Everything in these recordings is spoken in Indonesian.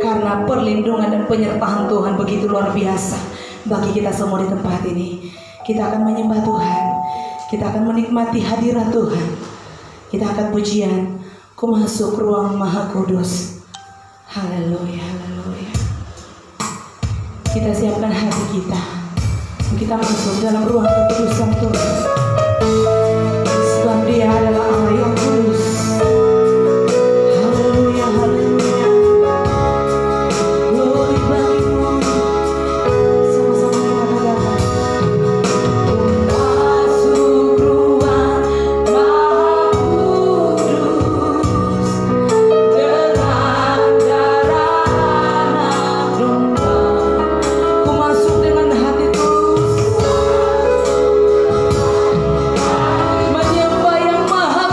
karena perlindungan dan penyertaan Tuhan begitu luar biasa bagi kita semua di tempat ini. Kita akan menyembah Tuhan, kita akan menikmati hadirat Tuhan, kita akan pujian. Ku masuk ruang Maha Kudus. Haleluya, haleluya. Kita siapkan hati kita, kita masuk dalam ruang kekudusan Tuhan, sebab Dia adalah Allah yang kudus. Haleluya, haleluya. Glory bagimu. Sama-sama kita katakan. Masuk ruang Maha Kudus dengan darah Anak Domba. Ku masuk dengan hati tulus, menyembah yang Maha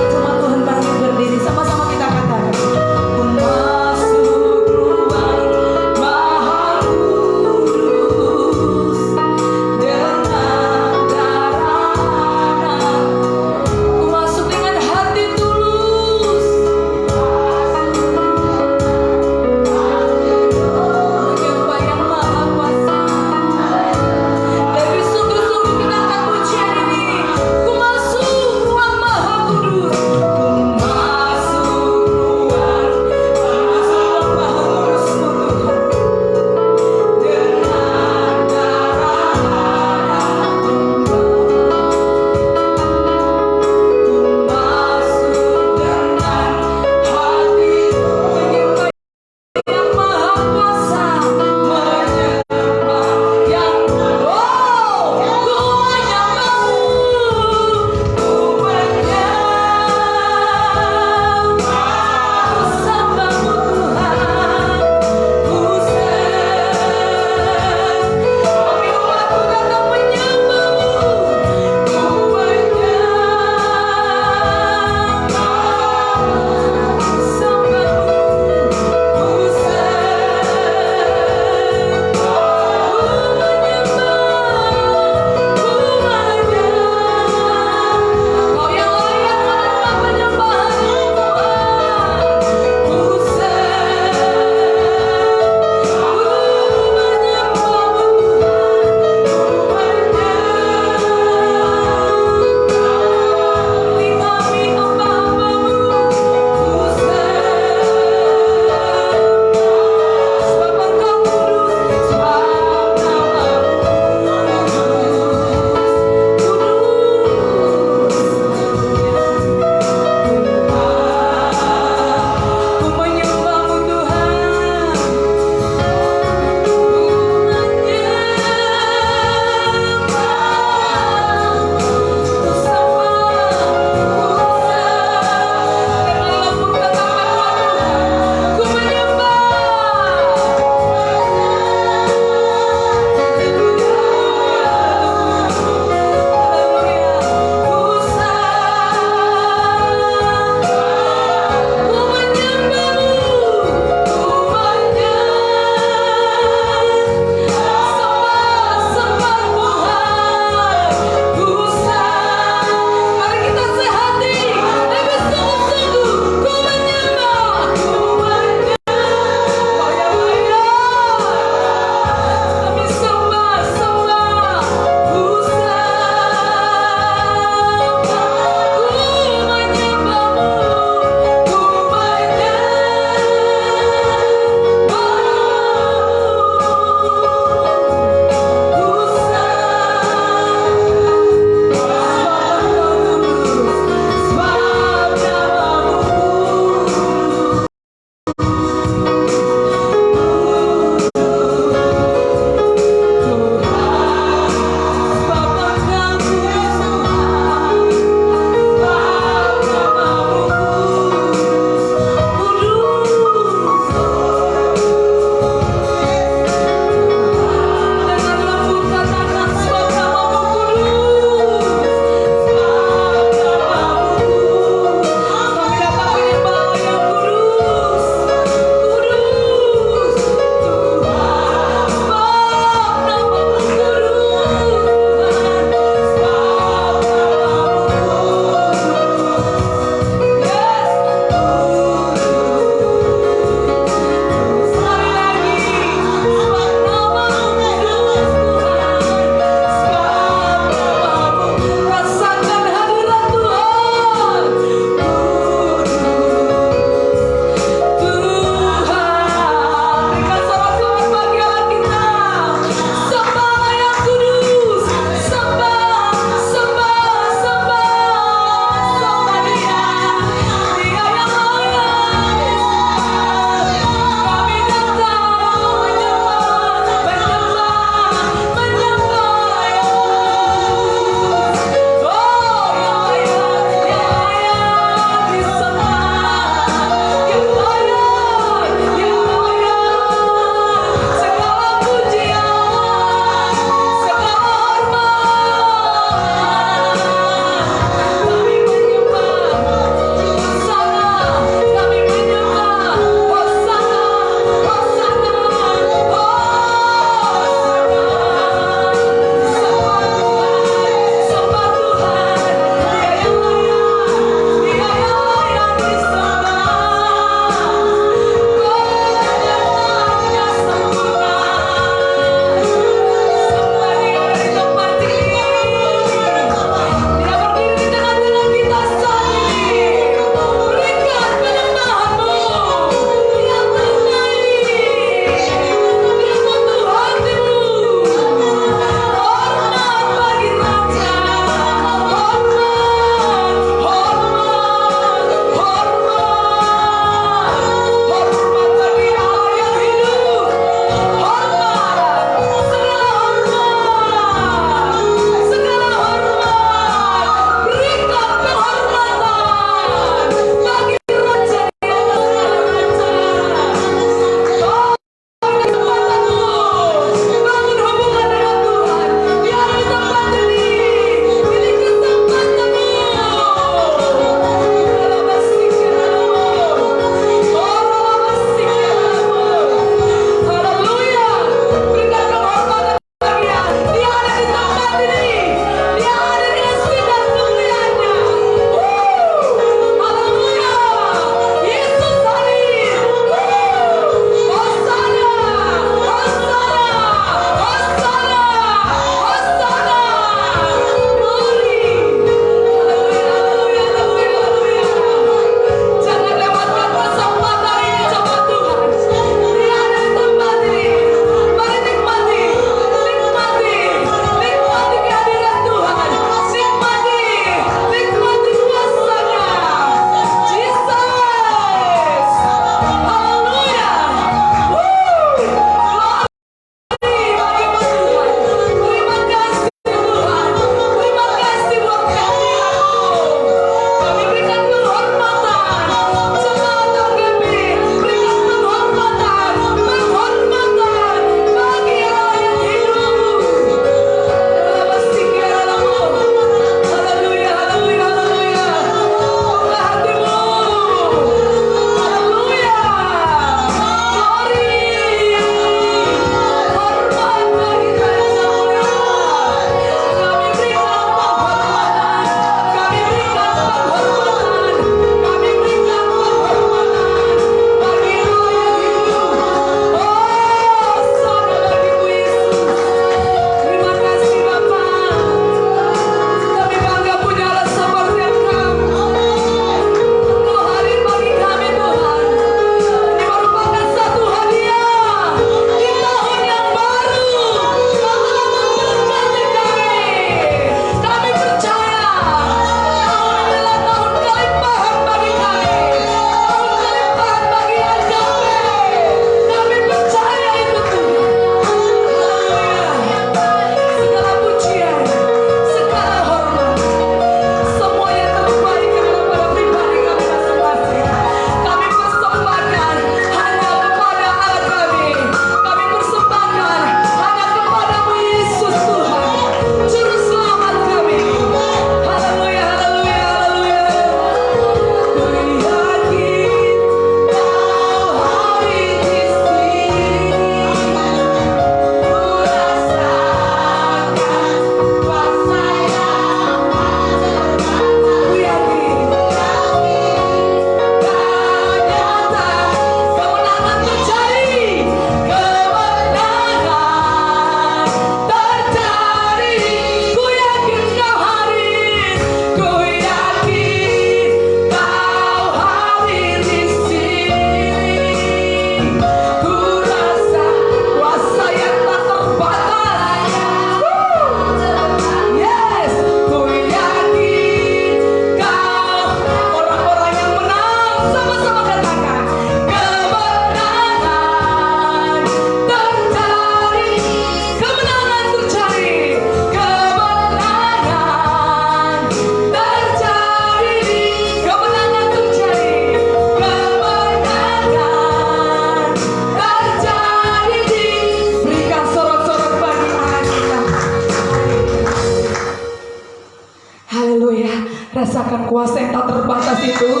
merasakan kuasa yang tak terbatas itu.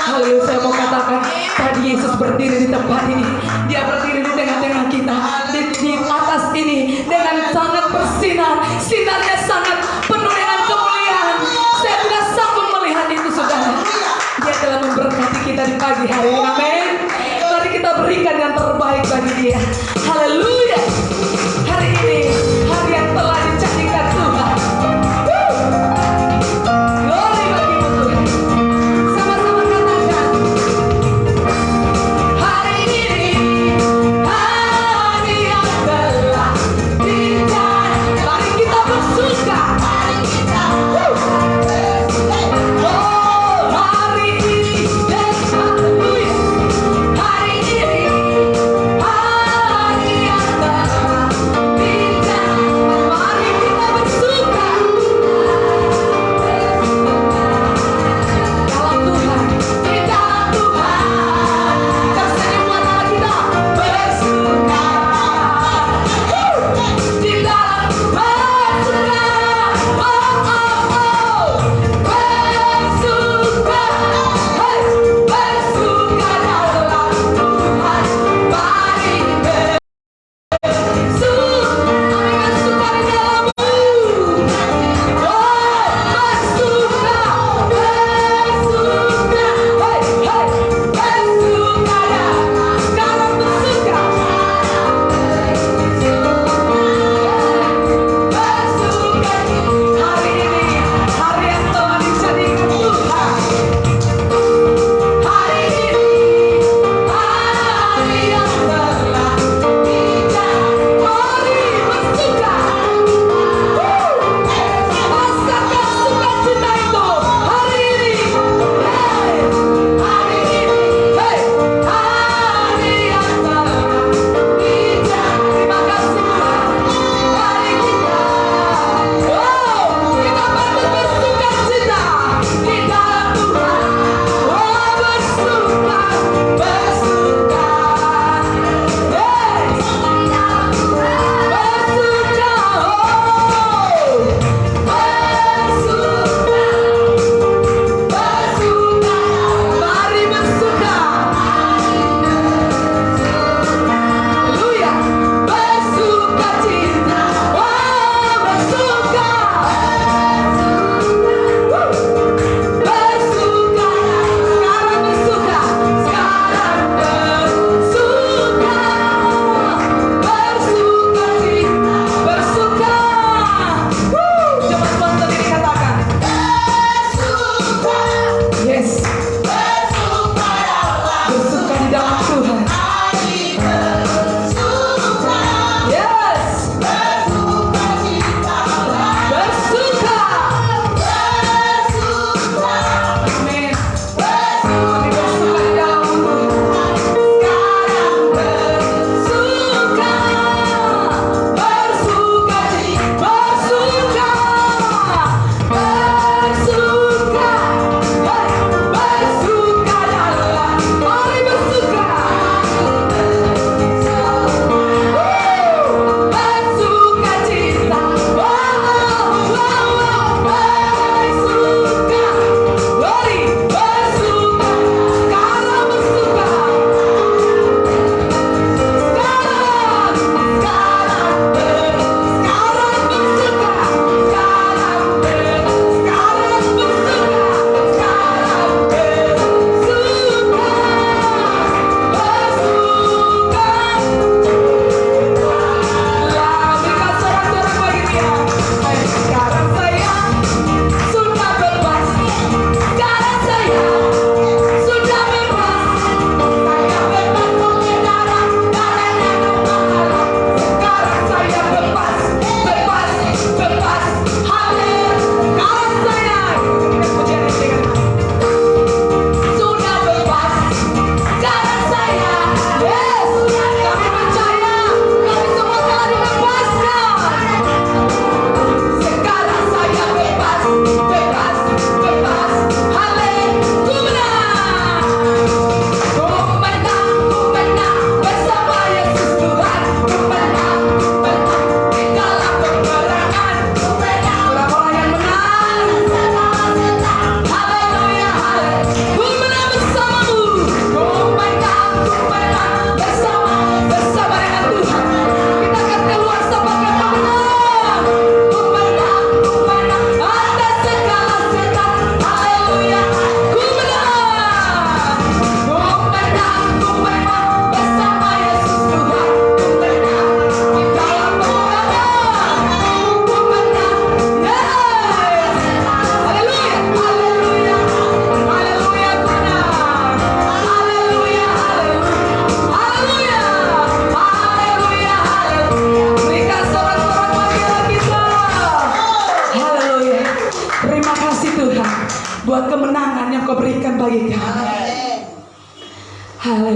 Haleluya, saya mau katakan, tadi Yesus berdiri di tempat ini. Dia berdiri di tengah-tengah kita, di atas ini, dengan sangat bersinar. Sinarnya sangat penuh dengan kemuliaan. Saya tidak sanggup melihat itu, saudara. Dia telah memberkati kita di pagi hari ini. Amin. Mari kita berikan yang terbaik bagi dia. Haleluya. Hari ini, hari yang telah dijadikan Tuhan. Glory bagimu Tuhan. Sama-sama katakan, hari ini, hari yang telah dijadikan. Mari kita bersuka. Oh, hari ini, yes, haleluya. Hari ini, hari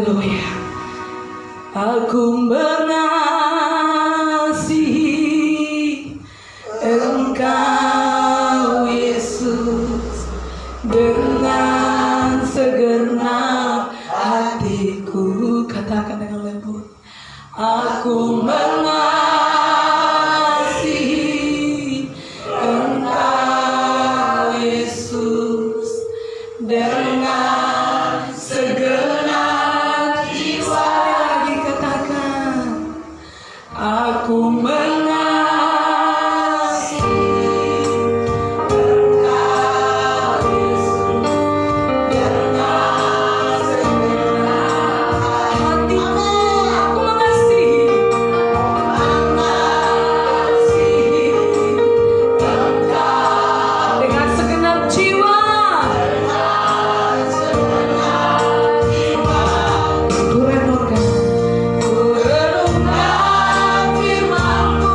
Haleluya. Aku mengasihi Engkau Yesus dengan segenap hatiku. Katakan dengan lembut. Aku mengasihi Engkau Yesus dengan segenap jiwa. Lagi katakan, aku mengasihi Engkau Yesus dengan segenap hatiku. Aku mengasihi Engkau dengan segenap jiwa. Ku renungkan firman-Mu.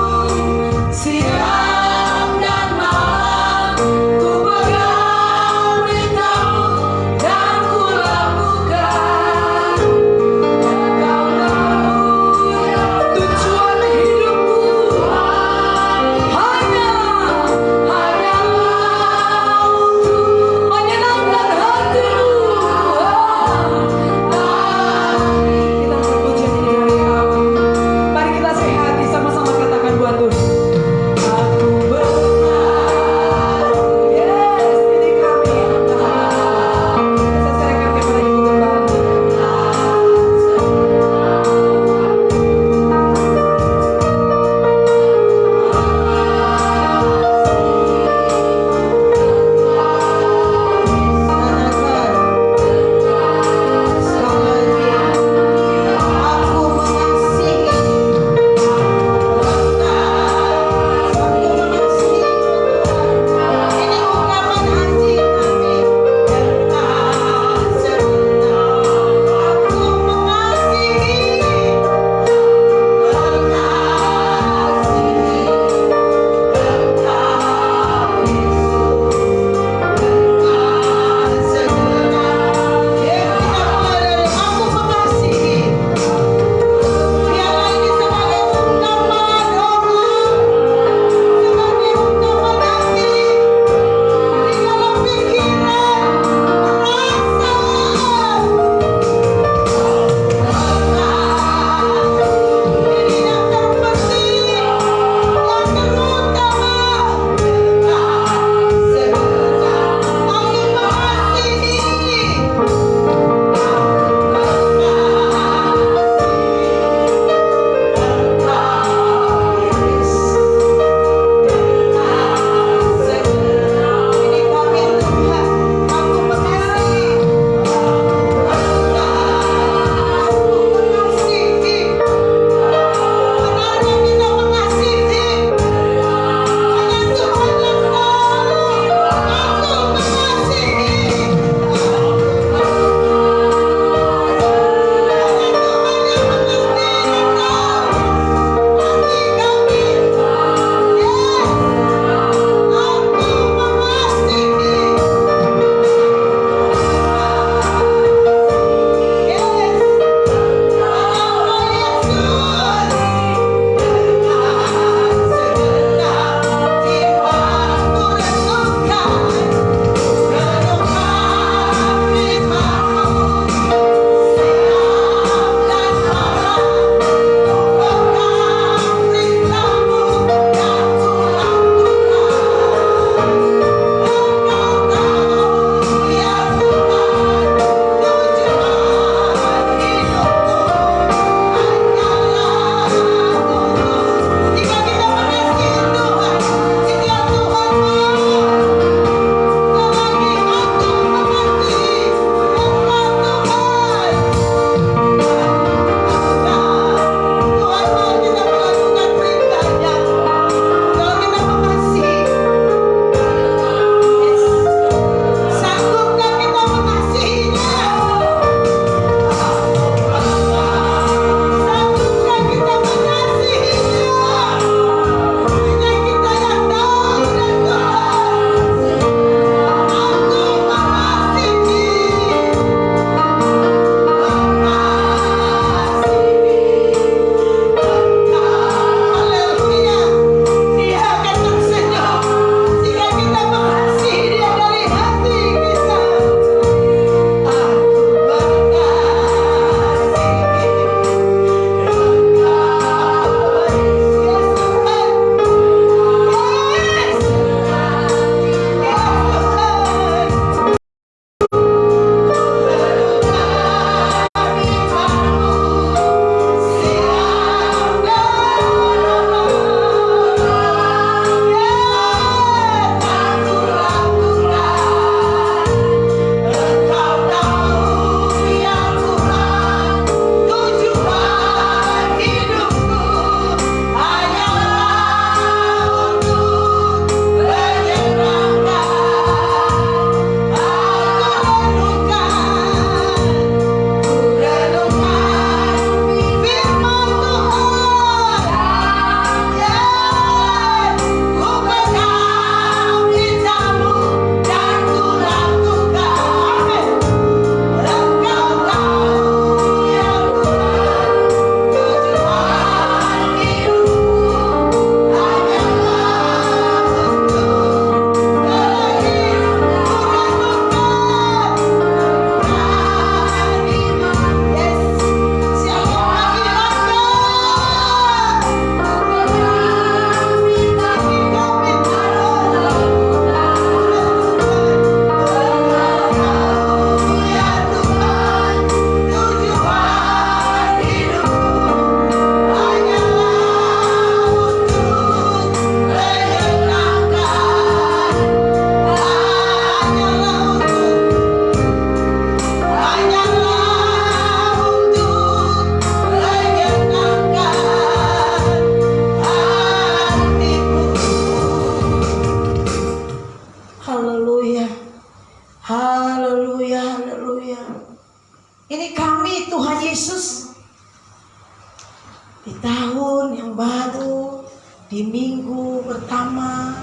tahun yang baru, di minggu pertama,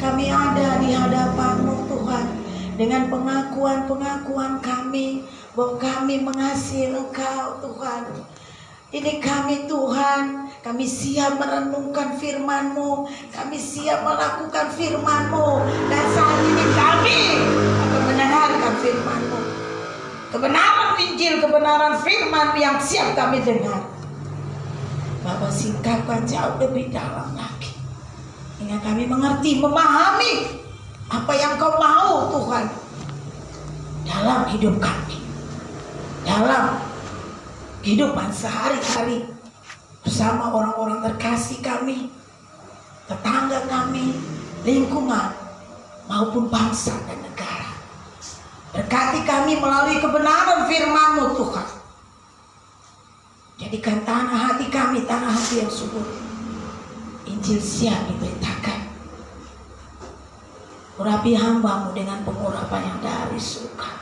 kami ada di hadapan-Mu Tuhan, dengan pengakuan-pengakuan kami bahwa kami mengasihi Engkau Tuhan. Ini kami Tuhan, kami siap merenungkan firman-Mu, kami siap melakukan firman-Mu, dan saat ini kami akan mendengarkan firman-Mu. Kebenaran Injil, kebenaran firman yang siap kami dengar. Bapa, singkapkan jauh lebih dalam lagi, hingga kami mengerti, memahami apa yang Kau mau Tuhan dalam hidup kami, dalam kehidupan sehari-hari bersama orang-orang terkasih kami, tetangga kami, lingkungan, maupun bangsa dan negara. Berkati kami melalui kebenaran firman-Mu Tuhan. Jadikan tanah hati kami tanah hati yang subur. Injil siap diberitakan. Urapi hamba-Mu dengan pengurapan yang dari surga.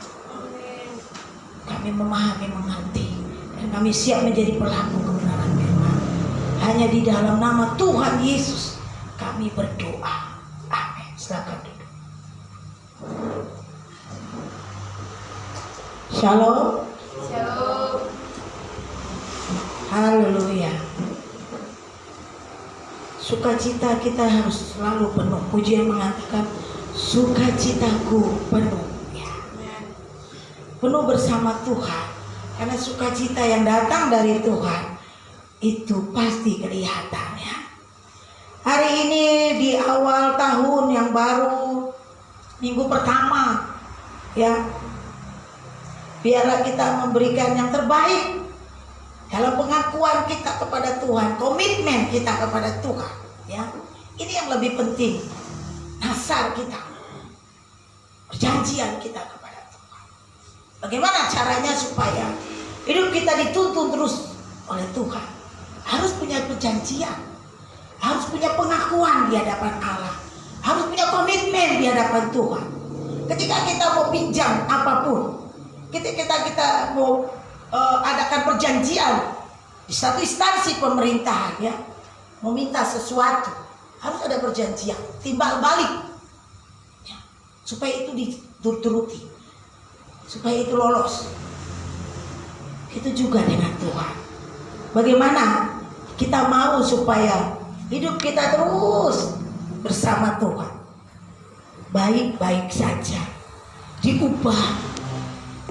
Kami memahami, mengerti, dan kami siap menjadi pelaku kebenaran firman. Hanya di dalam nama Tuhan Yesus kami berdoa. Amin. Silakan duduk. Shalom. Shalom. Haleluya. Sukacita kita harus selalu penuh. Pujian mengatakan sukacitaku penuh. Ya. Penuh bersama Tuhan. Karena sukacita yang datang dari Tuhan itu pasti kelihatan ya. Hari ini di awal tahun yang baru, minggu pertama ya, biarlah kita memberikan yang terbaik dalam pengakuan kita kepada Tuhan, komitmen kita kepada Tuhan ya. Ini yang lebih penting, nasar kita, perjanjian kita kepada Tuhan. Bagaimana caranya supaya hidup kita dituntun terus oleh Tuhan? Harus punya perjanjian, harus punya pengakuan di hadapan Allah, harus punya komitmen di hadapan Tuhan. Ketika kita mau pinjam apapun, kita mau adakan perjanjian di satu instansi pemerintahan ya, meminta sesuatu, harus ada perjanjian, timbal balik ya, supaya itu dituruti, supaya itu lolos. Itu juga dengan Tuhan. Bagaimana kita mau supaya hidup kita terus bersama Tuhan, baik-baik saja, diubah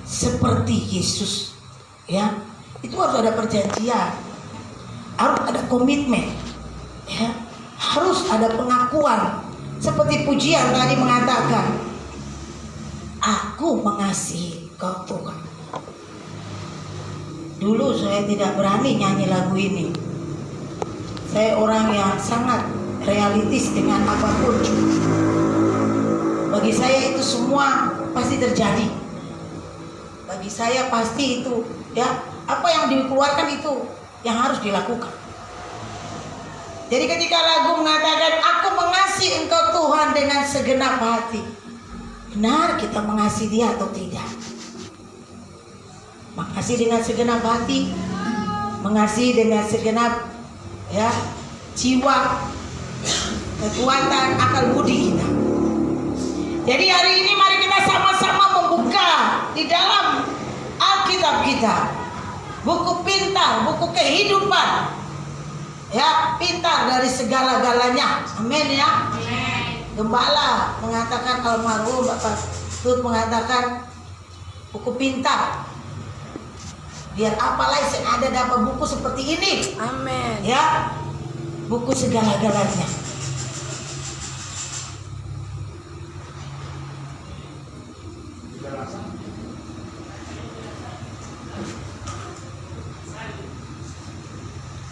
seperti Yesus ya. Itu harus ada perjanjian, harus ada komitmen ya, harus ada pengakuan. Seperti pujian tadi mengatakan, aku mengasihi Kau Tuhan. Dulu saya tidak berani nyanyi lagu ini. Saya orang yang sangat realistis dengan apapun. Bagi saya itu semua pasti terjadi. Bagi saya pasti itu ya, apa yang dikeluarkan itu yang harus dilakukan. Jadi ketika lagu mengatakan aku mengasihi Engkau Tuhan dengan segenap hati, benar kita mengasihi Dia atau tidak? Mengasihi dengan segenap hati, mengasihi dengan segenap ya jiwa, kekuatan, akal budi kita. Jadi hari ini mari kita sama-sama membuka di dalam Alkitab kita, buku pintar, buku kehidupan ya, pintar dari segala-galanya. Amin ya. Amin. Gembala mengatakan, almarhum Bapak Tut mengatakan buku pintar, biar apalah yang ada dapat buku seperti ini. Amin. Ya, buku segala-galanya.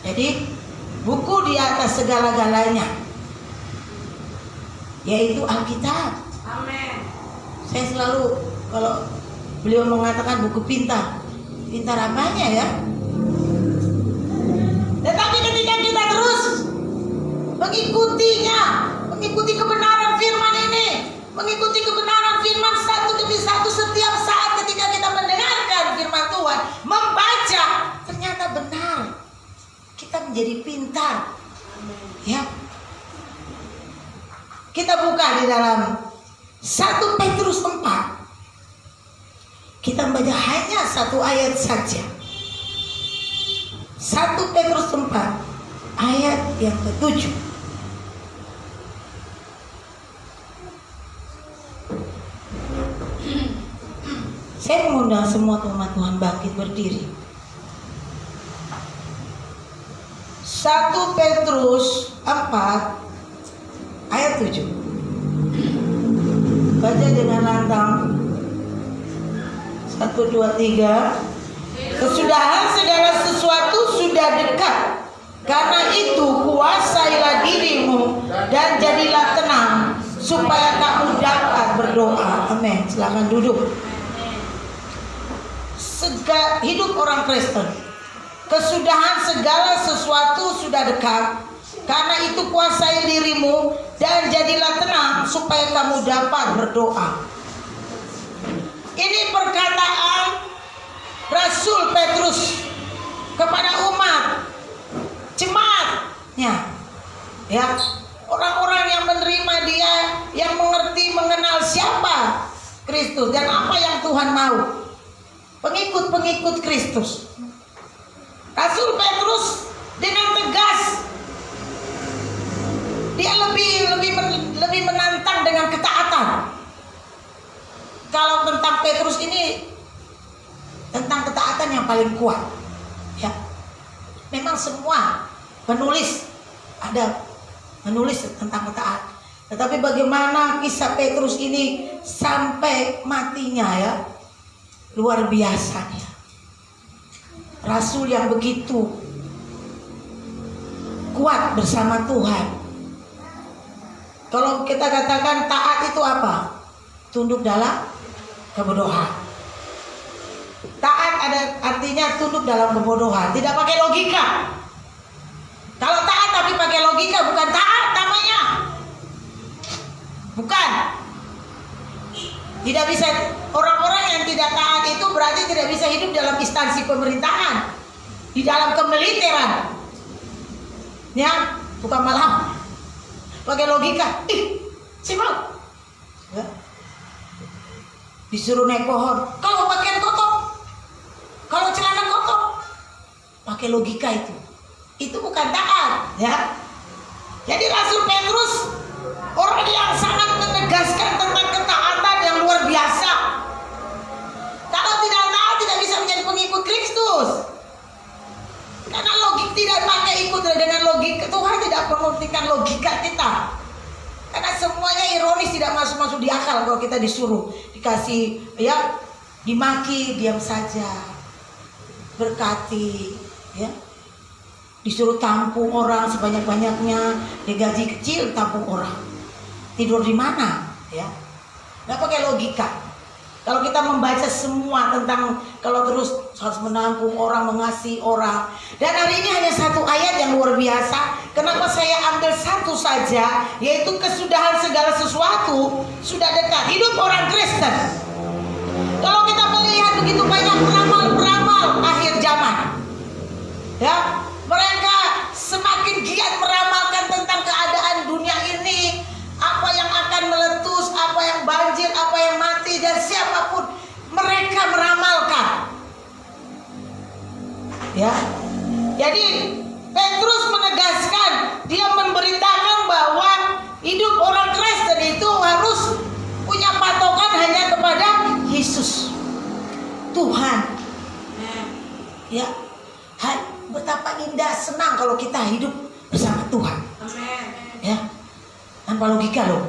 Jadi buku di atas segala-galanya, yaitu Alkitab. Amin. Saya selalu kalau beliau mengatakan buku pintar, pintar apanya ya? Tetapi ketika kita terus mengikutinya, mengikuti kebenaran firman ini, mengikuti kebenaran firman satu demi satu setiap saat ketika kita mendengarkan firman Tuhan, membaca, ternyata benar. Kita menjadi menjadi pintar. Ya. Kita buka di dalam 1 Petrus 4. Kita membaca hanya 1 ayat saja. 1 Petrus 4 ayat yang ke-7. Saya mengundang semua umat Tuhan bangkit berdiri. 1 Petrus 4 ayat 7. Baca dengan lantang. 1, 2, 3. Kesudahan segala sesuatu sudah dekat. Karena itu kuasailah dirimu dan jadilah tenang supaya kamu dapat berdoa. Amin. Silakan duduk. Hidup orang Kristen. Kesudahan segala sesuatu sudah dekat. Karena itu kuasai dirimu dan jadilah tenang supaya kamu dapat berdoa. Ini perkataan Rasul Petrus kepada umat jemaatnya. Ya, orang-orang yang menerima dia, yang mengerti, mengenal siapa Kristus dan apa yang Tuhan mau. Pengikut-pengikut Kristus. Rasul Petrus dengan tegas dia lebih menantang dengan ketaatan. Kalau tentang Petrus ini tentang ketaatan yang paling kuat. Ya. Memang semua penulis ada menulis tentang ketaatan. Tetapi bagaimana kisah Petrus ini sampai matinya ya. Luar biasanya. Rasul yang begitu kuat bersama Tuhan. Kalau kita katakan taat itu apa? Tunduk dalam kebodohan. Taat ada artinya tunduk dalam kebodohan, tidak pakai logika. Kalau taat tapi pakai logika bukan taat namanya. Bukan. Tidak bisa, orang-orang yang tidak taat itu berarti tidak bisa hidup dalam instansi pemerintahan, di dalam kemiliteran. Ya, bukan malah pakai logika. Si mau. Ya. Disuruh naik pohon. Kalau pakaian kotor, kalau celana kotor, pakai logika itu. Itu bukan taat, ya. Jadi Rasul Petrus orang yang sangat menegaskan tentang ketaatan yang luar biasa. Kalau tidak taat tidak bisa menjadi pengikut Kristus. Karena logik tidak pakai ikut dengan logika. Tuhan tidak mementingkan logika kita. Karena semuanya ironis, tidak masuk di akal. Kalau kita disuruh dikasih ya, dimaki diam saja, berkati, ya, disuruh tampung orang sebanyak-banyaknya, digaji kecil tampung orang, tidur di mana, ya, nggak pakai logika. Kalau kita membaca semua tentang kalau terus harus menampung orang, mengasihi orang. Dan hari ini hanya 1 ayat yang luar biasa. Kenapa saya ambil 1 saja, yaitu kesudahan segala sesuatu sudah dekat. Hidup orang Kristen. Kalau kita melihat begitu banyak peramal-peramal akhir zaman, ya, mereka semakin giat meramalkan tentang keadaan dunia ini, apa yang akan meletus, apa yang banjir, apa yang mati, dan siapapun mereka meramalkan. Ya, jadi Petrus menegaskan, dia memberitakan bahwa hidup orang Kristen itu harus punya patokan hanya kepada Yesus, Tuhan. Ya, betapa indah, senang kalau kita hidup bersama Tuhan. Ya, tanpa logika loh.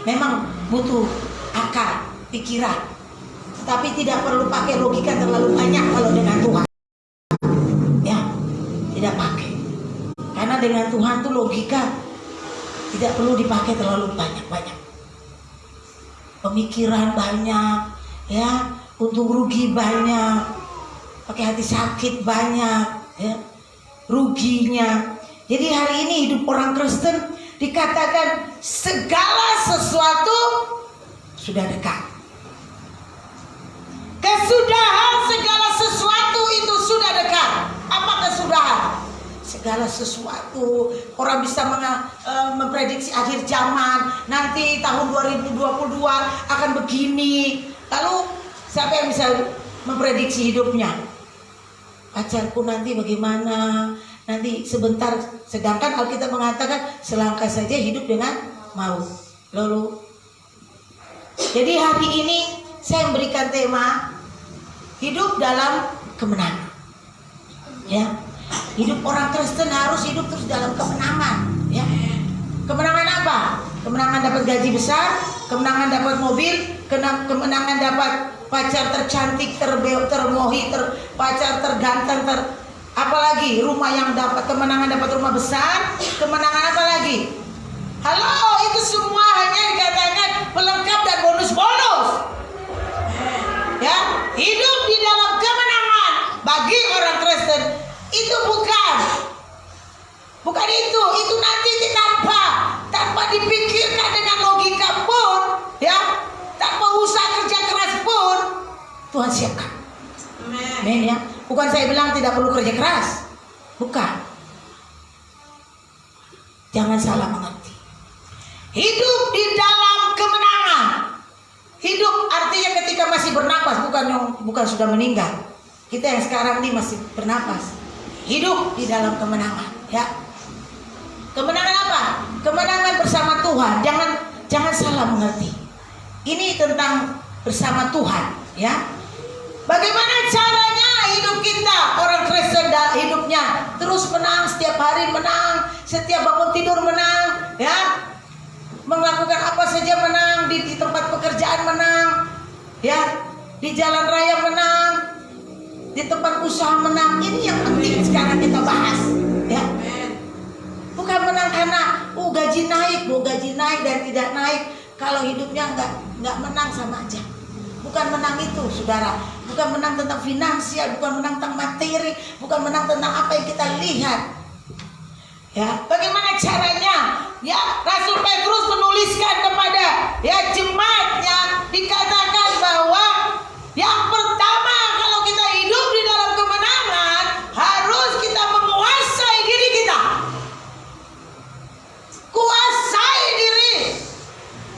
Memang butuh akal, pikiran, tapi tidak perlu pakai logika terlalu banyak kalau dengan Tuhan. Ya, tidak pakai. Karena dengan Tuhan tuh logika tidak perlu dipakai terlalu banyak-banyak. Pemikiran banyak, ya, untung rugi banyak, pakai hati sakit banyak, ya, ruginya. Jadi hari ini hidup orang Kristen dikatakan segala sesuatu sudah dekat. Kesudahan segala sesuatu itu sudah dekat. Apa kesudahan? segala sesuatu. Orang bisa memprediksi akhir zaman, nanti tahun 2022 akan begini. Lalu siapa yang bisa memprediksi hidupnya? Pacarku nanti bagaimana? Nanti sebentar. Sedangkan Alkitab mengatakan selangkah saja hidup dengan maut. Lalu, jadi hari ini saya memberikan tema hidup dalam kemenangan. Ya, hidup orang Kristen harus hidup terus dalam kemenangan. Ya, kemenangan apa? Kemenangan dapat gaji besar, kemenangan dapat mobil, kemenangan dapat pacar tercantik, termohi, pacar terganteng, apalagi rumah yang dapat, kemenangan dapat rumah besar, kemenangan apa lagi? Halo, itu semua hanya dikatakan pelengkap dan bonus-bonus. Ya, hidup di dalam kemenangan bagi orang Kristen itu bukan itu nanti tanpa dipikirkan dengan logika pun, ya, tanpa usaha kerja keras pun Tuhan siapkan. Amin ya. Bukan saya bilang tidak perlu kerja keras, bukan. Jangan salah mengerti. Hidup di dalam kemenangan. Hidup artinya ketika masih bernapas, bukan sudah meninggal. Kita yang sekarang ini masih bernapas. Hidup di dalam kemenangan, ya. Kemenangan apa? Kemenangan bersama Tuhan. Jangan salah mengerti. Ini tentang bersama Tuhan, ya. Bagaimana caranya hidup kita orang Kristen hidupnya terus menang, setiap hari menang, setiap bangun tidur menang, ya. Melakukan apa saja menang, di tempat pekerjaan menang, ya. Di jalan raya menang, di tempat usaha menang. Ini yang penting sekarang kita bahas, ya. Bukan menang karena gaji naik dan tidak naik. Kalau hidupnya nggak menang sama aja. Bukan menang itu, saudara. Bukan menang tentang finansial, bukan menang tentang materi, bukan menang tentang apa yang kita lihat. Ya, bagaimana caranya? Ya, Rasul Petrus menuliskan kepada jemaatnya, dikatakan bahwa yang pertama kalau kita hidup di dalam kemenangan harus kita menguasai diri kita. Kuasai diri.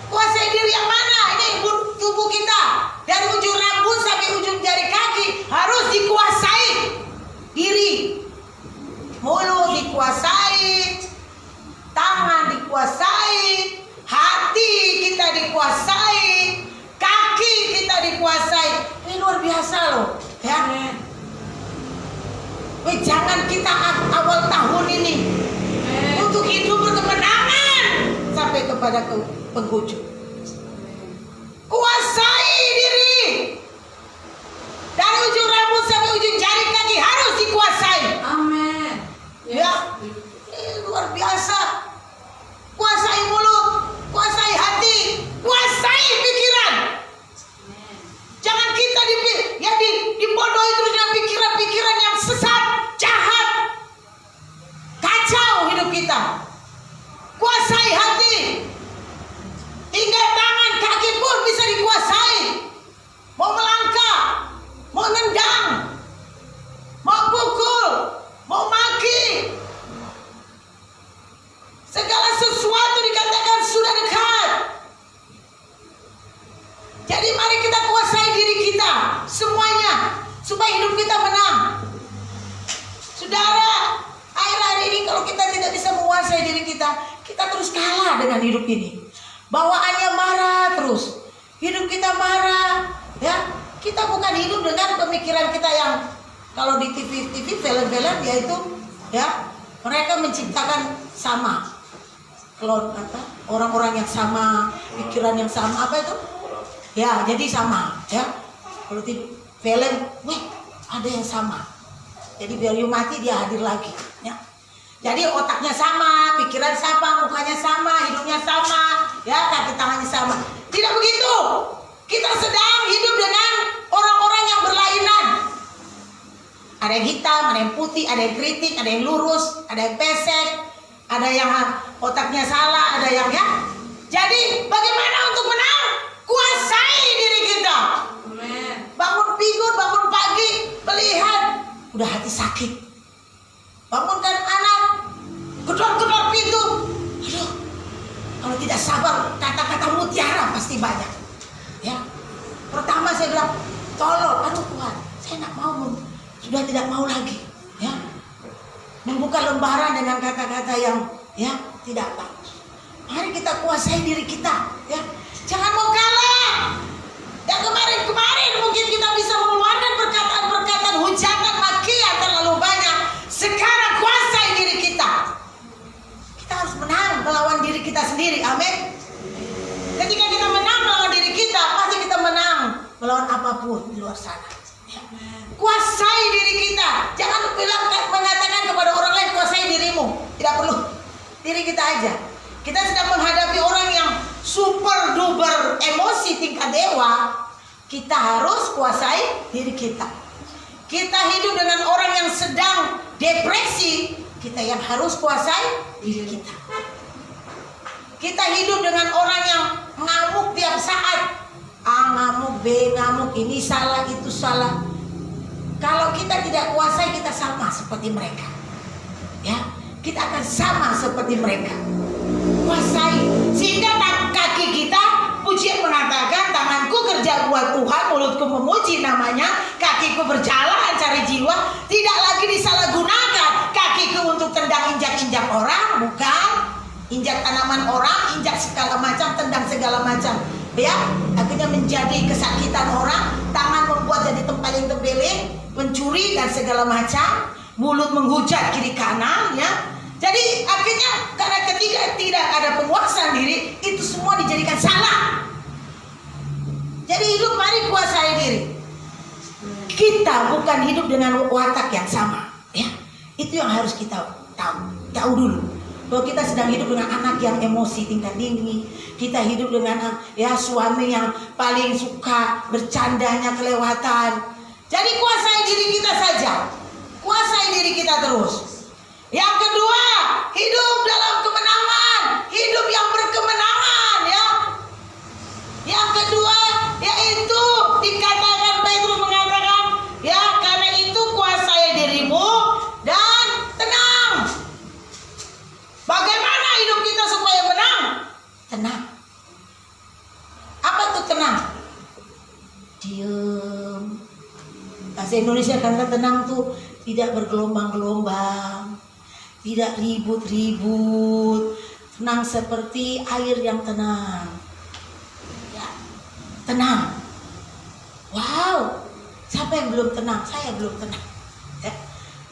Kuasai diri yang mana? Ini tubuh kita. Dari ujung rambut sampai ujung jari kaki harus dikuasai diri. Mulut dikuasai, tangan dikuasai, hati kita dikuasai, kaki kita dikuasai. Ini luar biasa loh, ya. Jangan kita awal tahun ini untuk hidup berkemenangan sampai kepada penghujung. Kuasai diri. Dari ujung rambut sampai ujung jari kaki harus dikuasai. Amin. Ya, ini luar biasa. Kuasai mulut, kuasai hati, kuasai pikiran. Jangan kita dibodohi terus dengan pikiran-pikiran yang sesat, jahat, kacau hidup kita. Kuasai hati, hingga tangan kaki pun bisa dikuasai. Mau melangkah, mau nendang, mau pukul, mau maki, segala sesuatu dikatakan sudah dekat. Jadi mari kita kuasai diri kita semuanya supaya hidup kita menang. Saudara, akhir-akhir ini kalau kita tidak bisa menguasai diri kita terus kalah dengan hidup ini. Bawaannya marah terus, hidup kita marah, ya. Kita bukan hidup dengan pemikiran kita yang kalau di TV film-film yaitu, ya, mereka menciptakan sama. Kalau orang-orang yang sama, pikiran yang sama, apa itu? Ya, jadi sama, ya. Kalau di film, ada yang sama. Jadi biar you mati dia hadir lagi, ya. Jadi otaknya sama, pikiran sama, mukanya sama, hidupnya sama, ya, kaki tangannya sama. Tidak begitu. Kita sedang hidup dengan orang-orang yang berlainan. Ada yang hitam, ada yang putih, ada yang keriting, ada yang lurus, ada yang pesek, ada yang otaknya salah, ada yang, ya. Jadi bagaimana untuk menang? Kuasai diri kita. Amin. Bangun tidur, bangun pagi, melihat udah hati sakit. Bangunkan anak, sabar, kata-kata mutiara pasti banyak. Ya, pertama saya bilang, tolong, aduh Tuhan, saya tidak mau, sudah tidak mau lagi. Ya, membuka lembaran dengan kata-kata yang ya tidak bagus. Mari kita kuasai diri kita. Ya, jangan mau kalah. Dan kemarin mungkin kita bisa mengeluarkan perkataan-perkataan hujatan, makian terlalu banyak. Sekarang kuasai diri kita. Kita harus menang melawan diri kita sendiri. Amin. Ketika kita menang melawan diri kita, pasti kita menang melawan apapun di luar sana. Kuasai diri kita. Jangan mengatakan kepada orang lain kuasai dirimu. Tidak perlu. Diri kita aja. Kita sedang menghadapi orang yang super duper emosi tingkat dewa. Kita harus kuasai diri kita. Kita hidup dengan orang yang sedang depresi. Kita yang harus kuasai diri kita. Kita hidup dengan orang yang ngamuk tiap saat. A ngamuk, B ngamuk, ini salah, itu salah. Kalau kita tidak kuasai, kita sama seperti mereka. Ya, kita akan sama seperti mereka. Kuasai. Sehingga kaki kita, pujian mengatakan, tanganku kerja buat Tuhan, mulutku memuji namanya, kakiku berjalan cari jiwa, tidak lagi disalahgunakan. Kakiku untuk tendang injak-injak orang, bukan. Injak tanaman orang, injak segala macam, tendang segala macam. Ya, akhirnya menjadi kesakitan orang. Tangan membuat jadi tempeleng-tempeleng, mencuri dan segala macam. Mulut menghujat kiri kanan, ya. Jadi akhirnya karena tidak ada penguasaan diri, itu semua dijadikan salah. Jadi hidup mari kuasai diri. Kita bukan hidup dengan watak yang sama, ya. Itu yang harus kita tahu dulu. Bahwa kita sedang hidup dengan anak yang emosi tingkat tinggi. Kita hidup dengan ya suami yang paling suka bercandanya kelewatan. Jadi kuasai diri kita saja. Kuasai diri kita terus. Yang kedua, hidup dalam kemenangan, hidup yang berkemenangan, ya. Yang kedua yaitu dikatakan Petrus mengatakan, ya karena itu kuasai dirimu dan tenang. Bagaimana hidup kita supaya menang? Tenang. Apa tuh tenang? Diam. Bahasa Indonesia kata tenang tuh tidak bergelombang-gelombang, tidak ribut-ribut, tenang seperti air yang tenang. Ya, tenang. Wow, siapa yang belum tenang? Saya belum tenang. Ya.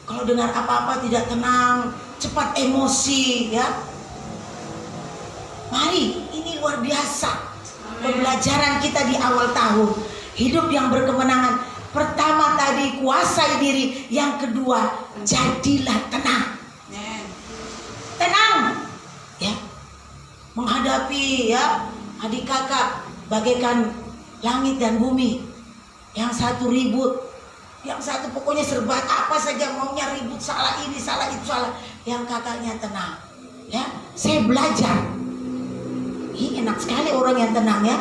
Kalau dengar apa-apa tidak tenang, cepat emosi, ya. Mari, ini luar biasa. Pembelajaran kita di awal tahun, hidup yang berkemenangan. Pertama tadi kuasai diri, yang kedua jadilah tenang. Tenang, ya. Menghadapi ya adik kakak bagaikan langit dan bumi. Yang satu ribut, yang satu pokoknya serba apa saja maunya ribut, salah ini, salah itu, salah. Yang kakaknya tenang. Ya, saya belajar. Ih, enak sekali orang yang tenang, ya.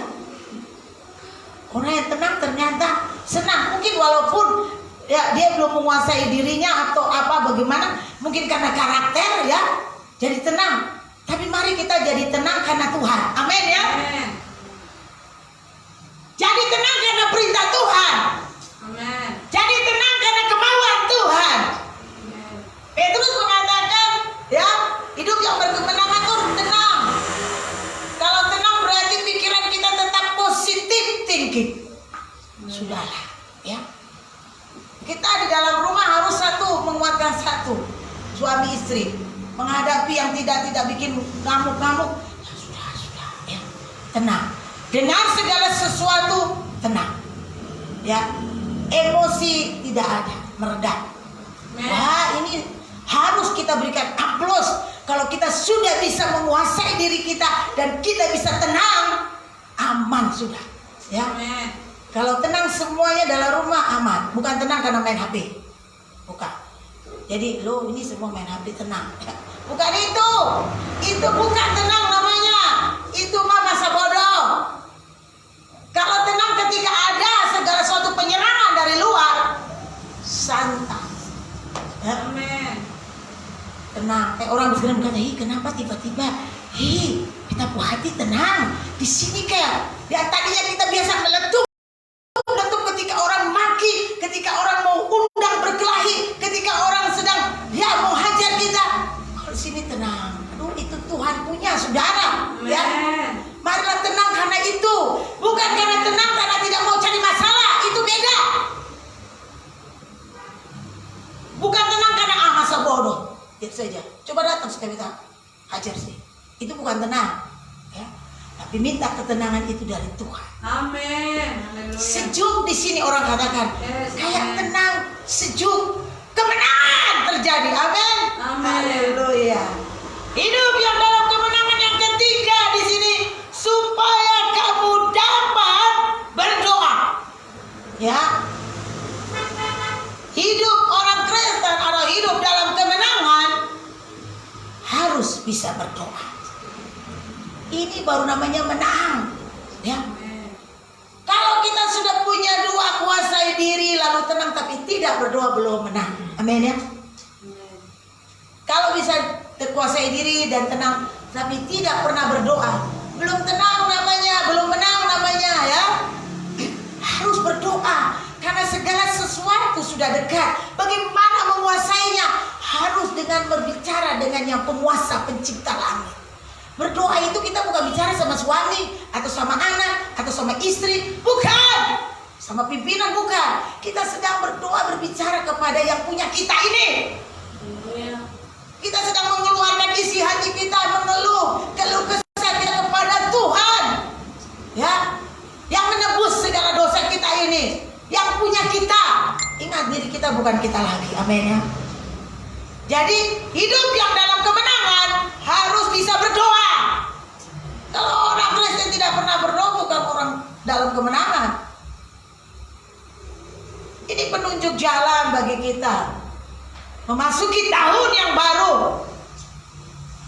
Orang yang tenang ternyata senang. Mungkin walaupun ya dia belum menguasai dirinya atau apa bagaimana, mungkin karena karakter ya, jadi tenang. Tapi mari kita jadi tenang karena Tuhan. Amin ya. Amen. Jadi tenang karena perintah Tuhan. Amen. Jadi tenang karena kemauan Tuhan. Amen. Petrus mengatakan, ya, hidup yang berkemenangan itu tenang. Kalau tenang berarti pikiran kita tetap positif thinking. Sudahlah, ya. Kita di dalam rumah harus satu, menguatkan satu. Suami istri menghadapi yang tidak bikin ngamuk-ngamuk. Ya sudah, ya. Tenang. Dengar segala sesuatu, tenang. Ya. Emosi tidak ada, meredah. Wah, ini harus kita berikan aplaus kalau kita sudah bisa menguasai diri kita dan kita bisa tenang, aman sudah. Ya. Amen. Kalau tenang semuanya dalam rumah aman, bukan tenang karena main HP. Bukan. Jadi lo ini semua main HP tenang. Bukan itu. Itu bukan tenang namanya. Itu mah masa bodoh. Kalau tenang ketika ada segala suatu penyerangan dari luar, santai. Ya. Amen. Tenang. Orang berpikir bukan, kenapa tiba-tiba? Kita Tapi hati tenang. Di sini kayak yang tadinya kita biasa meletup ketika orang maki, ketika orang mau undang berkelahi, ketika orang sedang mau hajar kita. Kalau sini tenang. Aduh, itu Tuhan punya saudara. Ya, marilah tenang karena itu. Bukan karena tenang karena tidak mau cari masalah. Itu beda. Bukan tenang karena masa bodoh. Itu saja. Coba datang sekali kita hajar sih. Itu bukan tenang. Ya. Tapi minta ketenangan itu dari Tuhan. Amin. Sejuk di sini orang katakan. Yes, Kayak amen. tenang, sejuk, kemenangan terjadi. Amin. Amin. Haleluya. Hidup yang dalam kemenangan yang ketiga di sini supaya kamu dapat berdoa. Ya. Hidup orang Kristen atau hidup dalam kemenangan harus bisa berdoa. Ini baru namanya menang. Ya. Kalau kita sudah punya doa kuasai diri lalu tenang tapi tidak berdoa belum menang. Amin ya. Kalau bisa kuasai diri dan tenang tapi tidak pernah berdoa, belum tenang namanya, belum menang namanya ya. Harus berdoa karena segala sesuatu sudah dekat. Bagaimana menguasainya? Harus dengan berbicara dengan yang penguasa pencipta langit. Berdoa itu kita bukan bicara sama suami atau sama anak atau sama istri, bukan. Sama pimpinan bukan. Kita sedang berdoa berbicara kepada yang punya kita ini. Kita sedang mengeluarkan isi hati kita, mengeluh, keluh kesah kita kepada Tuhan. Ya. Yang menebus segala dosa kita ini, yang punya kita. Ingat diri kita bukan kita lagi. Amin ya. Jadi hidup yang dalam kemenangan harus bisa berdoa. Kalau orang Kristen tidak pernah berdoa bukan orang dalam kemenangan. Ini penunjuk jalan bagi kita memasuki tahun yang baru.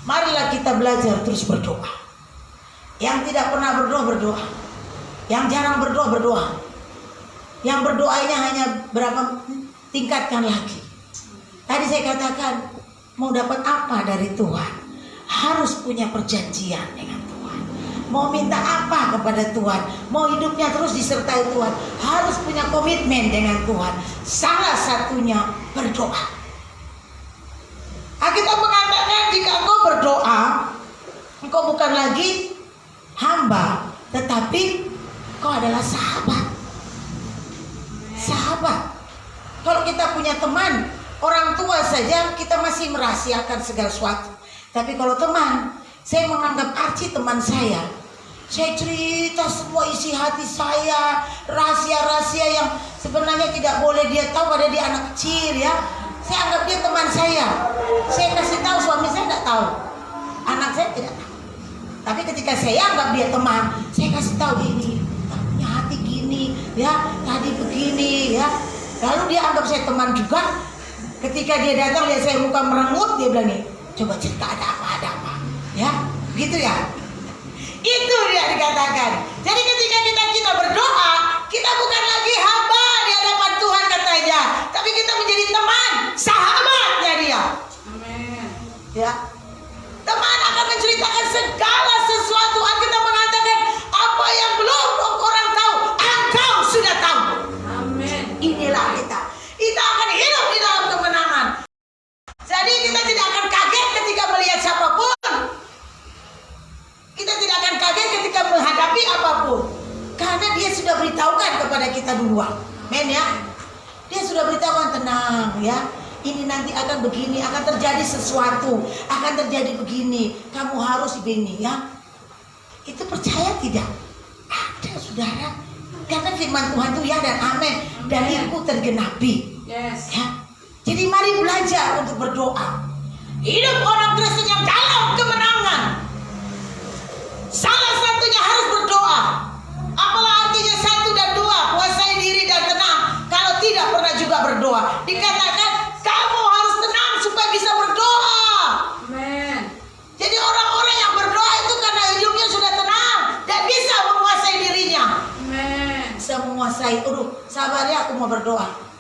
Marilah kita belajar terus berdoa. Yang tidak pernah berdoa berdoa. Yang jarang berdoa berdoa. Yang berdoanya hanya berapa, tingkatkan lagi. Tadi saya katakan mau dapat apa dari Tuhan? Harus punya perjanjian dengan Tuhan. Mau minta apa kepada Tuhan? Mau hidupnya terus disertai Tuhan? Harus punya komitmen dengan Tuhan. Salah satunya berdoa. Alkitab mengatakan jika engkau berdoa, engkau bukan lagi hamba, tetapi engkau adalah sahabat. Sahabat. Kalau kita punya teman, orang tua saja kita masih merahasiakan segala sesuatu. Tapi kalau teman, saya menganggap Archie teman saya. Saya cerita semua isi hati saya, rahasia-rahasia yang sebenarnya tidak boleh dia tahu pada dia anak kecil ya. Saya anggap dia teman saya. Saya kasih tahu, suami saya tidak tahu. Anak saya tidak tahu. Tapi ketika saya anggap dia teman, saya kasih tahu ini, punya hati gini, ya, tadi begini, ya. Lalu dia anggap saya teman juga. Ketika dia datang lihat saya muka merengut, dia bilang nih, coba cerita ada apa, ya, gitu ya. Itu dia dikatakan. Jadi ketika kita berdoa, kita bukan lagi hamba di hadapan Tuhan katanya, tapi kita menjadi teman, sahabatnya dia. Amin. Ya, teman akan menceritakan segala sesuatu. Kita mengatakan apa yang belum orang tahu, engkau sudah tahu. Amin. Inilah kita. Kita akan hidup di dalam kemenangan. Jadi kita tidak akan kaget ketika melihat siapapun. Kita tidak akan kaget ketika menghadapi apapun. Karena dia sudah beritahukan kepada kita duluan. Men ya. Dia sudah beritahukan, tenang ya. Ini nanti akan begini, akan terjadi sesuatu, akan terjadi begini. Kamu harus begini ya. Itu percaya tidak? Ada saudara. Karena firman Tuhan itu ya dan amin. Dariku tergenapi. Yes. Ya. Jadi mari belajar untuk berdoa. Hidup orang Kristen yang dalam kemenangan, salah satunya harus berdoa. Apalah artinya 1 dan 2, kuasai diri dan tenang. Kalau tidak pernah juga berdoa, dikatakan kamu harus tenang supaya bisa berdoa. Amin. Jadi orang-orang yang berdoa itu karena hidupnya sudah tenang dan bisa menguasai dirinya. Amin. Bisa menguasai. Sabar ya, aku mau berdoa.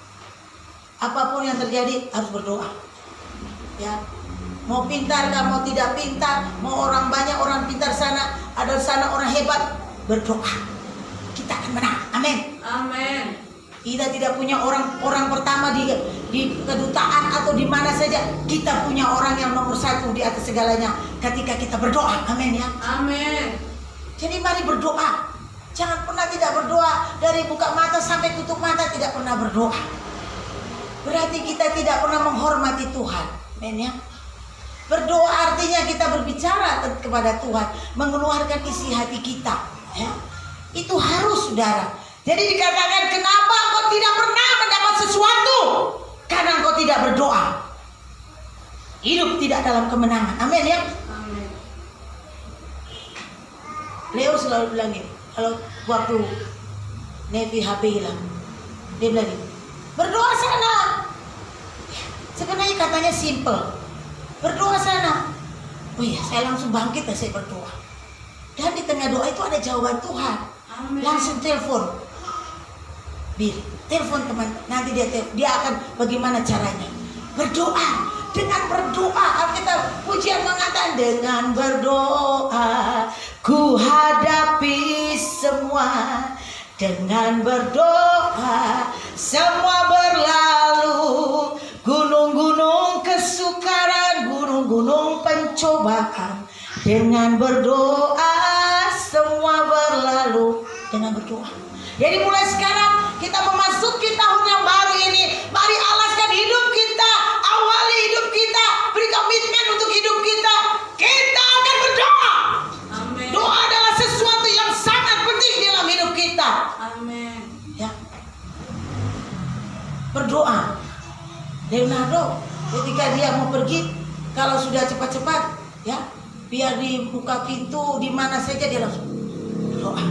Apapun yang terjadi harus berdoa. Ya. Mau pintar kah, mau tidak pintar, mau orang banyak orang pintar sana, ada sana orang hebat, berdoa. Kita akan menang. Amin. Amin. Kita tidak punya orang pertama di kedutaan atau di mana saja. Kita punya orang yang nomor satu di atas segalanya ketika kita berdoa. Amin ya. Amin. Jadi mari berdoa. Jangan pernah tidak berdoa. Dari buka mata sampai tutup mata tidak pernah berdoa. Berarti kita tidak pernah menghormati Tuhan. Amin ya. Berdoa artinya kita berbicara kepada Tuhan, mengeluarkan isi hati kita. Ya. Itu harus, saudara. Jadi dikatakan, kenapa engkau tidak pernah mendapat sesuatu? Karena engkau tidak berdoa. Hidup tidak dalam kemenangan. Amin ya. Amin. Leo selalu bilang ini, kalau waktu Nevi HP hilang, dia bilang ini, berdoa sana. Sebenarnya katanya simple. Berdoa sana. Oh iya, saya langsung bangkit dan saya berdoa. Dan di tengah doa itu ada jawaban Tuhan. Amin. Langsung telepon. Telepon teman. Nanti dia akan bagaimana caranya. Berdoa. Dengan berdoa. Alkitab pujian mengatakan, dengan berdoa ku hadapi semua. Dengan berdoa semua berlalu. Gunung-gunung kesukaran, gunung-gunung pencobaan. Dengan berdoa semua berlalu. Dengan berdoa. Jadi mulai sekarang kita memasuki tahun yang baru ini. Mari alaskan hidup kita, awali hidup kita, beri komitmen untuk hidup kita. Kita akan berdoa. Amin. Doa adalah sesuatu yang sangat penting dalam hidup kita. Amin. Ya. Berdoa. Leonardo ketika dia mau pergi, kalau sudah cepat-cepat, ya, biar di buka pintu di mana saja dia langsung berdoa.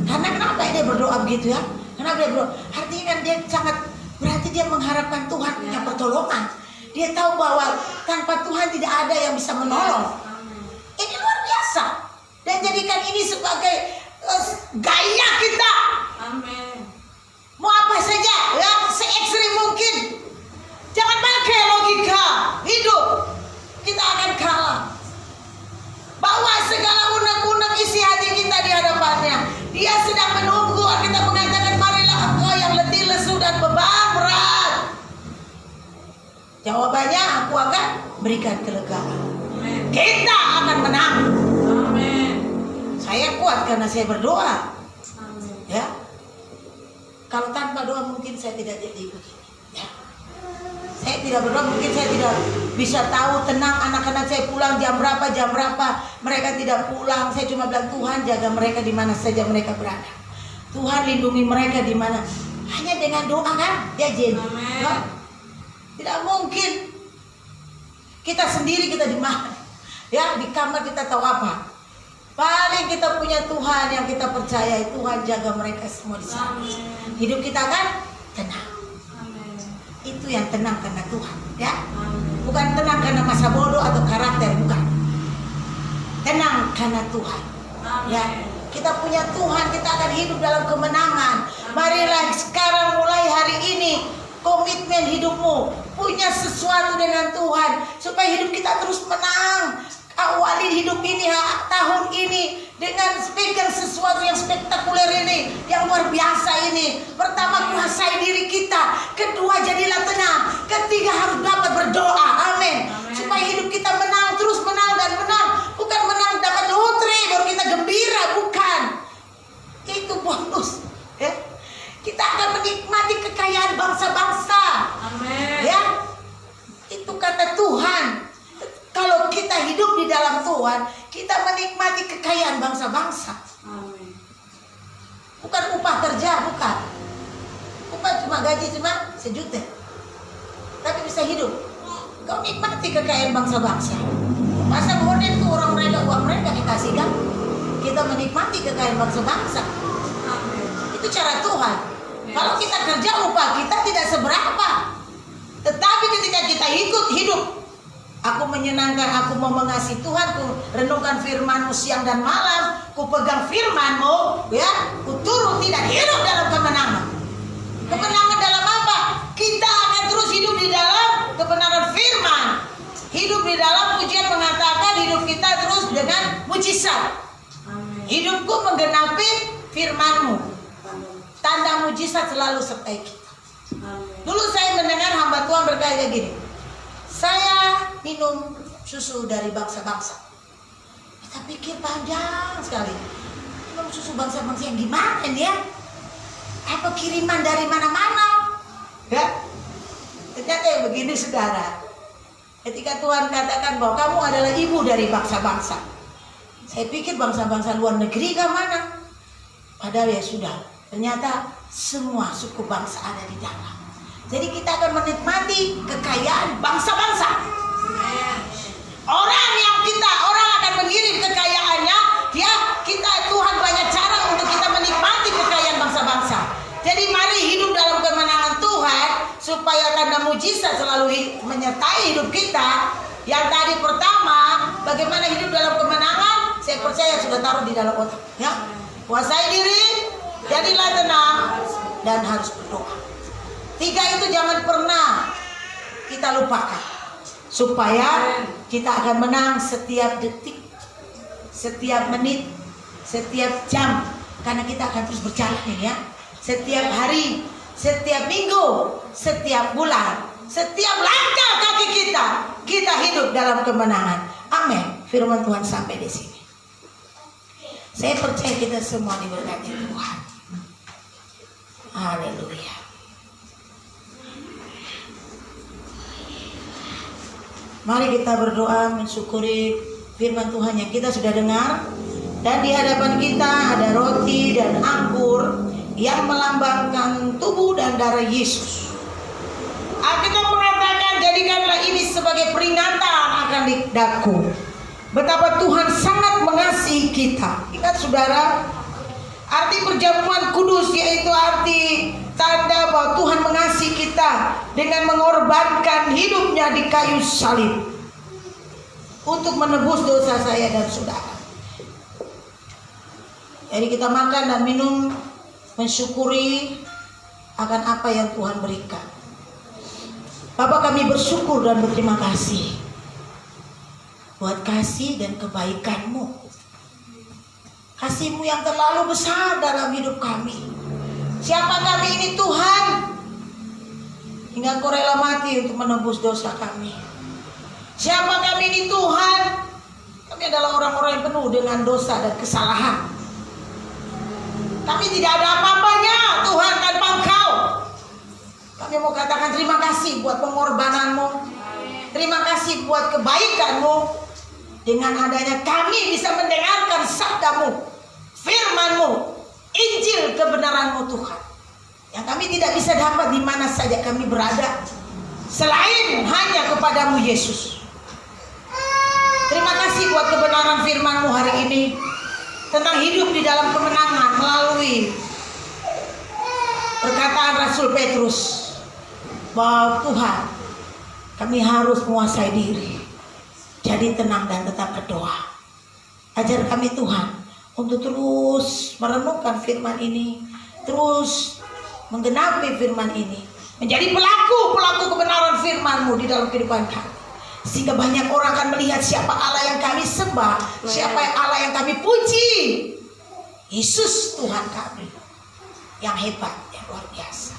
Karena kenapa dia berdoa begitu ya? Kenapa dia berdoa? Artinya kan dia sangat berarti dia mengharapkan Tuhan punya pertolongan. Dia tahu bahwa tanpa Tuhan tidak ada yang bisa menolong. Amin. Ini luar biasa. Dan jadikan ini sebagai gaya kita. Amin. Mau apa saja, ya, se-ekstrim mungkin. Jangan pakai logika hidup. Kita akan kalah. Bawa segala unek-unek isi hati kita di hadapannya. Dia sedang menunggu. Kita mengatakan, marilah engkau yang letih, lesu dan beban berat. Jawabannya, aku akan berikan kelegaan. Amin. Kita akan menang. Amin. Saya kuat karena saya berdoa. Amin. Ya. Kalau tanpa doa mungkin saya tidak jadi begini. Ya. Saya tidak berdoa, mungkin saya tidak bisa tahu tenang anak-anak saya pulang jam berapa. Mereka tidak pulang. Saya cuma bilang, Tuhan jaga mereka di mana saja mereka berada. Tuhan lindungi mereka di mana. Hanya dengan doa kan? Ya Jen. Amin. Ya? Tidak mungkin. Kita sendiri kita di mana? Ya, di kamar kita tahu apa? Paling kita punya Tuhan yang kita percaya. Tuhan jaga mereka semua di sana. Amin. Hidup kita kan tenang. Amin. Itu yang tenang karena Tuhan, ya. Amin. Bukan tenang karena masa bodoh atau karakter, bukan. Tenang karena Tuhan. Ya. Kita punya Tuhan, kita akan hidup dalam kemenangan. Marilah sekarang mulai hari ini komitmen hidupmu punya sesuatu dengan Tuhan supaya hidup kita terus menang. Awali hidup ini, tahun ini dengan pegang sesuatu yang spektakuler ini, yang luar biasa ini. Pertama, kuasai diri kita. Kedua, jadilah tenang. Ketiga, harus dapat berdoa. Amin. Supaya hidup kita menang, terus menang dan menang. Bukan menang dapat lotre baru kita gembira, bukan. Itu bonus. Ya. Kita akan menikmati kekayaan bangsa-bangsa. Amin. Ya. Itu kata Tuhan. Kalau kita hidup di dalam Tuhan, kita menikmati kekayaan bangsa-bangsa. Amin. Bukan upah kerja, bukan. Upah cuma gaji cuma 1 juta. Tapi bisa hidup. Kau nikmati kekayaan bangsa-bangsa. Masa bodoh itu orang mereka, uang mereka dikasih kan? Kita menikmati kekayaan bangsa-bangsa. Amin. Itu cara Tuhan. Kalau kita kerja, upah kita tidak seberapa. Tetapi ketika kita ikut hidup, aku menyenangkan, aku mau mengasihi Tuhan, ku renungkan firman-Mu siang dan malam, ku pegang firman-Mu, ya, ku turuti dan hidup dalam kemenangan. Kemenangan dalam apa? Kita akan terus hidup di dalam kebenaran firman, hidup di dalam pujian mengatakan hidup kita terus dengan mujizat. Amin. Hidupku menggenapi firman-Mu. Amin. Tanda mujizat selalu sertai kita. Amin. Dulu saya mendengar hamba Tuhan berkata gini, saya minum susu dari bangsa-bangsa. Kita pikir panjang sekali. Minum susu bangsa-bangsa yang gimana ini ya? Apa kiriman dari mana-mana? Ya? Ternyata yang begini saudara. Ketika Tuhan katakan bahwa kamu adalah ibu dari bangsa-bangsa. Saya pikir bangsa-bangsa luar negeri ke mana? Padahal ya sudah. Ternyata semua suku bangsa ada di dalam. Jadi kita akan menikmati kekayaan bangsa-bangsa. Orang akan mengirim kekayaannya. Tuhan banyak cara untuk kita menikmati kekayaan bangsa-bangsa. Jadi mari hidup dalam kemenangan Tuhan supaya tanda mujizat selalu menyertai hidup kita. Yang tadi pertama, bagaimana hidup dalam kemenangan? Saya percaya sudah taruh di dalam otak. Ya, kuasai diri, jadilah tenang, dan harus berdoa. 3 itu jangan pernah kita lupakan, supaya kita akan menang setiap detik, setiap menit, setiap jam, karena kita akan terus berjalan ya. Setiap hari, setiap minggu, setiap bulan, setiap langkah kaki kita hidup dalam kemenangan. Amin. Firman Tuhan sampai di sini. Saya percaya kita semua diberkati Tuhan. Haleluya. Mari kita berdoa mensyukuri firman Tuhan yang kita sudah dengar. Dan di hadapan kita ada roti dan anggur yang melambangkan tubuh dan darah Yesus. Alkitab mengatakan, jadikanlah ini sebagai peringatan akan lidahku betapa Tuhan sangat mengasihi kita. Ingat saudara, arti perjamuan kudus yaitu arti tanda bahwa Tuhan mengasihi kita dengan mengorbankan hidupnya di kayu salib untuk menebus dosa saya dan saudara. Jadi kita makan dan minum mensyukuri akan apa yang Tuhan berikan. Bapak, kami bersyukur dan berterima kasih buat kasih dan kebaikan-Mu. Kasih-Mu yang terlalu besar dalam hidup kami. Siapa kami ini Tuhan? Hingga Engkau rela mati untuk menebus dosa kami. Siapa kami ini Tuhan? Kami adalah orang-orang yang penuh dengan dosa dan kesalahan. Kami tidak ada apa-apanya Tuhan tanpa Engkau. Kami mau katakan terima kasih buat pengorbanan-Mu. Terima kasih buat kebaikan-Mu. Dengan adanya kami bisa mendengarkan sabda-Mu, firman-Mu, Injil kebenaran-Mu Tuhan. Yang kami tidak bisa dapat di mana saja kami berada selain hanya kepadamu Yesus. Terima kasih buat kebenaran firman-Mu hari ini tentang hidup di dalam kemenangan melalui perkataan Rasul Petrus bahwa Tuhan, kami harus menguasai diri, jadi tenang dan tetap berdoa. Ajar kami Tuhan untuk terus merenungkan firman ini, terus menggenapi firman ini, menjadi pelaku kebenaran firman-Mu di dalam kehidupan kami. Sehingga banyak orang akan melihat siapa Allah yang kami sembah, siapa Allah yang kami puji. Yesus Tuhan kami yang hebat, yang luar biasa.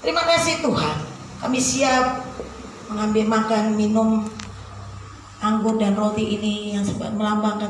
Terima kasih Tuhan. Kami siap mengambil makan, minum anggur dan roti ini yang melambangkan